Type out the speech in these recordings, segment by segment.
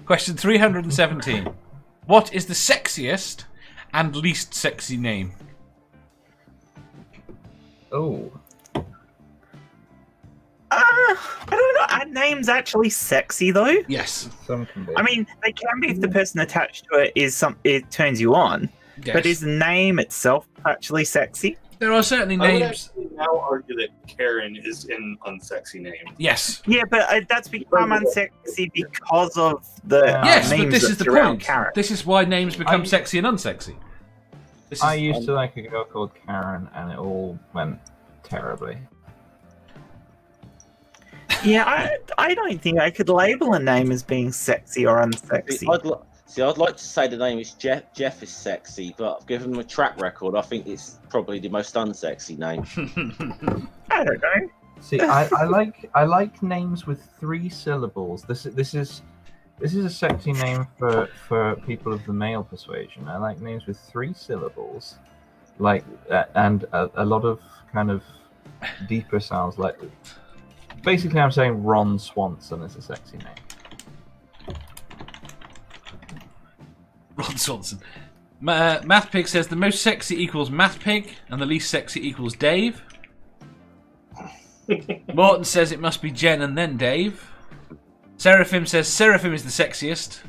Question 317. What is the sexiest and least sexy name? Oh. I don't know. Are names actually sexy though? Yes. Some can be. I mean, they can be if the person attached to it it turns you on. Yes. But is the name itself actually sexy? There are certainly I would names. actually now argue that Karen is an unsexy name. Yes. Yeah, but that's become unsexy because of the Yes, memes but this that is the surround point. Karen. This is why names become sexy and unsexy. This is, I used to like a girl called Karen, and it all went terribly. Yeah, I don't think I could label a name as being sexy or unsexy. I'd like to say the name is Jeff. Jeff is sexy, but given my track record, I think it's probably the most unsexy name. I don't know. See, I like names with 3 syllables. This is a sexy name for people of the male persuasion. I like names with 3 syllables, like and a lot of kind of deeper sounds. Like basically, I'm saying Ron Swanson is a sexy name. Ron Swanson. Mathpig says the most sexy equals Mathpig, and the least sexy equals Dave. Morton says it must be Jen and then Dave. Seraphim says Seraphim is the sexiest.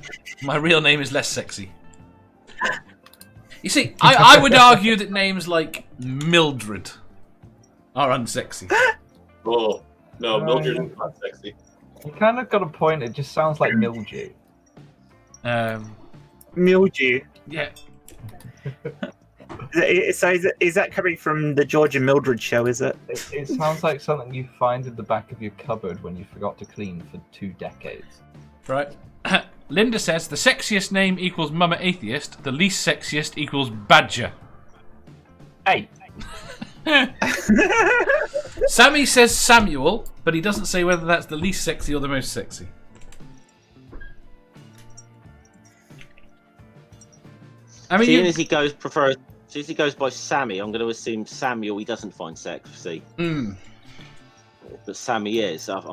My real name is less sexy. You see, I would argue that names like Mildred are unsexy. Oh, no, Mildred is not sexy. You kind of got a point. It just sounds like mildew. Mildew. Yeah. So is that coming from the George and Mildred show, is it? It sounds like something you find in the back of your cupboard when you forgot to clean for 2 decades. Right. Linda says the sexiest name equals Mama Atheist, the least sexiest equals Badger. Hey. Sammy says Samuel, but he doesn't say whether that's the least sexy or the most sexy. I mean, Seeing as he goes by Sammy, I'm going to assume Samuel he doesn't find sexy. But Sammy is. That's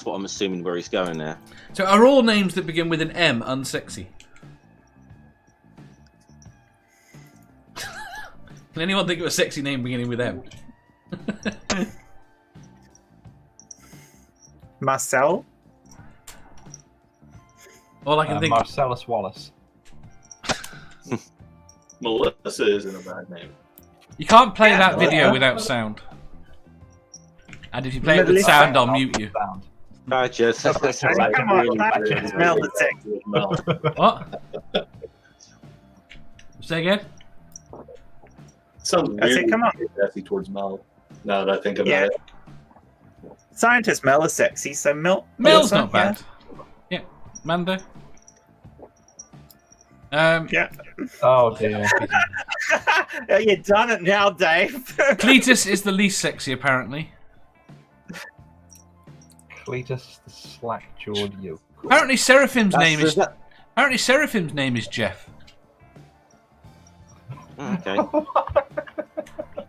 what I'm assuming where he's going there. So are all names that begin with an M unsexy? Can anyone think of a sexy name beginning with M? Marcel? All I can think. Marcellus Wallace. Melissa isn't a bad name. You can't play that video without sound. And if you play it with sound, I'll mute you. Badger. Come on, Badger, smell the sexy. What? Say again? Sounds I said, weird. come on. Sassy towards Mel. Now that I think about Yeah. it. Scientist Mel is sexy, so Mel's Melissa, not bad. Yeah. Mando? Yeah. Oh dear. You done it now, Dave. Cletus is the least sexy, apparently. Cletus the slack-jawed yoke. Apparently Seraphim's name is Jeff. Okay.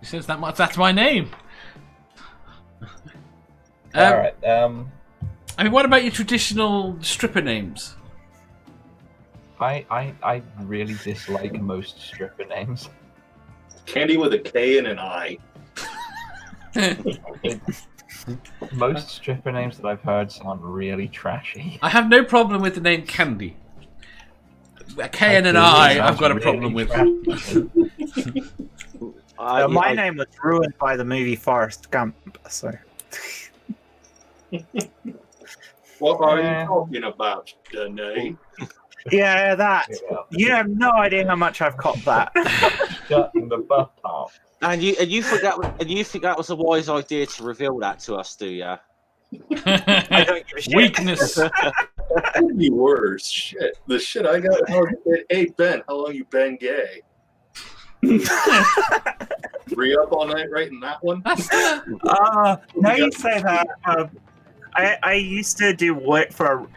He says that's my name. Alright, I mean, what about your traditional stripper names? I really dislike most stripper names. Candy with a K and an I. Most stripper names that I've heard sound really trashy. I have no problem with the name Candy. A K and an I, I've got a problem with. My name was ruined by the movie Forrest Gump, so. What are you talking about, Danae? Yeah, that. You have no idea how much I've copped that. Shutting the butt off. And you think that was a wise idea to reveal that to us, do ya? I don't give a shit. Weakness. Could be worse. Shit. The shit I got. Hey Ben, how long you been gay? Re up all night writing that one. Now you say that. I used to do work for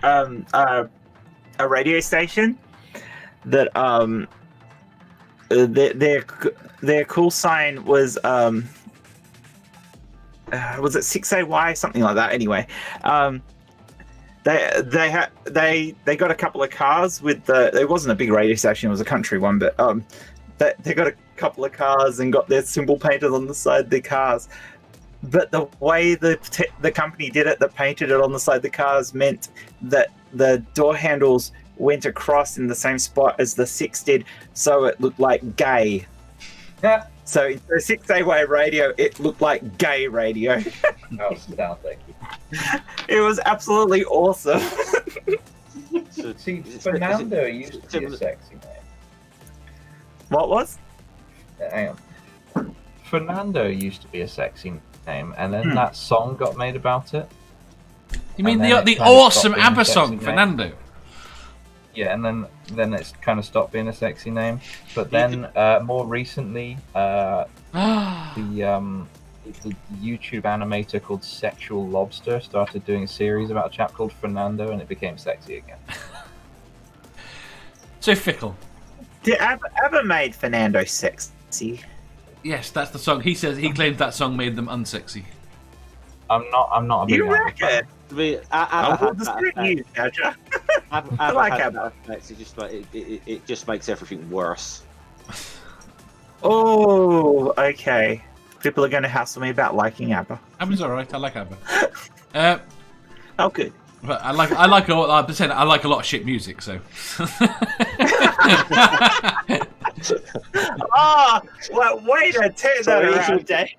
a radio station that their call sign was it 6AY, something like that. Anyway, they got a couple of cars with the. It wasn't a big radio station; it was a country one. But they got a couple of cars and got their symbol painted on the side of their cars. But the way the company did it, that painted it on the side of the cars, meant that the door handles went across in the same spot as the 6 did, so it looked like gay. Yeah. So in the 6-way radio, it looked like gay radio. Oh, down, thank you. It was absolutely awesome. See, Fernando used to be a sexy name. What was? Hang on. Fernando used to be a sexy name, and then that song got made about it. You mean And then the it kind of awesome stopped being a ABBA sexy song, name. Fernando? Yeah, and then it's kind of stopped being a sexy name. But then more recently, the YouTube animator called Sexual Lobster started doing a series about a chap called Fernando, and it became sexy again. So fickle. Did ABBA made Fernando sexy? Yes, that's the song. He says he claims that song made them unsexy. I'm not a big You ABBA fan. reckon? I will dispute you, Badger. I like ABBA. It just makes everything worse. Oh, okay. People are going to hassle me about liking ABBA. ABBA's alright. I like ABBA. Oh, good. But I like a lot of shit music. So. Oh, well, way to turn that around, Dave.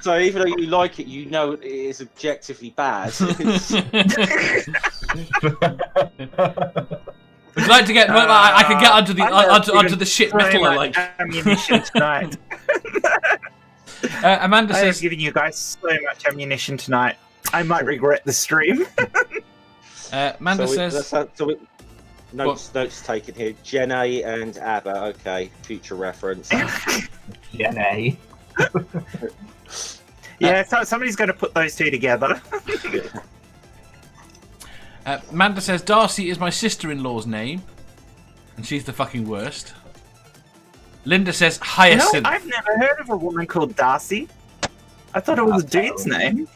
So even though you like it, you know it is objectively bad. Would you like to get? I can get onto the shit metal I like. Ammunition tonight. Amanda I have says. given you guys so much ammunition tonight. I might regret the stream. Amanda says. Notes taken here. Jenny and ABBA. Okay, future reference. Jenny. Yeah, so somebody's going to put those two together. Amanda says Darcy is my sister-in-law's name, and she's the fucking worst. Linda says Hyacinth. No, I've never heard of a woman called Darcy. I thought it was a dude's name.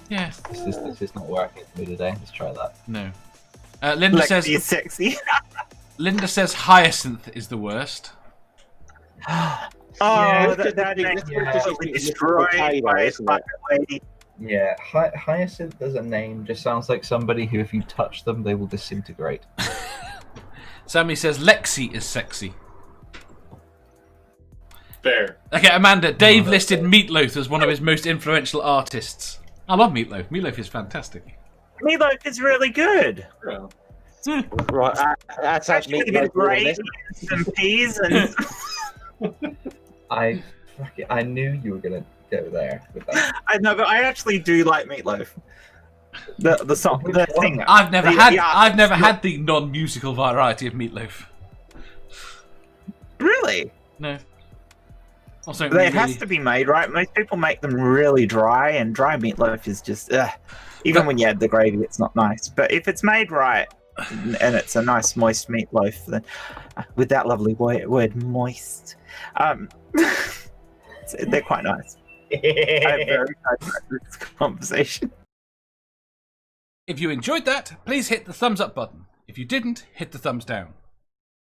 Yeah. This is not working for me today. Let's try that. No. Linda Lexi says. is sexy. Linda says Hyacinth is the worst. Oh, Yeah, that is yeah. destroyed by a Isn't it? fucking lady. Yeah, Hyacinth as a name just sounds like somebody who, if you touch them, they will disintegrate. Sammy says Lexi is sexy. Fair. Okay, Amanda. Dave listed Meatloaf as one of his most influential artists. I love Meatloaf. Meatloaf is fantastic. Meatloaf is really good. Yeah. Right, that's Actually, a bit of gravy, some peas, and I knew you were gonna go there with that. I know, but I actually do like Meatloaf. The song, the thing. I've never the had the non-musical variety of Meatloaf. Really? No. Also, It has to be made right. Most people make them really dry, and dry meatloaf is just even when you add the gravy, it's not nice. But if it's made right and it's a nice moist meatloaf, then with that lovely word moist, they're quite nice. I'm very excited about this conversation. If you enjoyed that, please hit the thumbs up button. If you didn't, hit the thumbs down.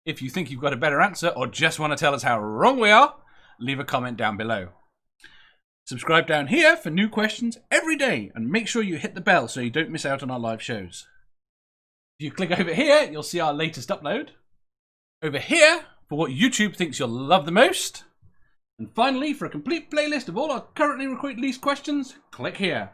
If you think you've got a better answer or just want to tell us how wrong we are, leave a comment down below. Subscribe down here for new questions every day, and make sure you hit the bell so you don't miss out on our live shows. If you click over here, you'll see our latest upload. Over here, for what YouTube thinks you'll love the most. And finally, for a complete playlist of all our currently released questions, click here.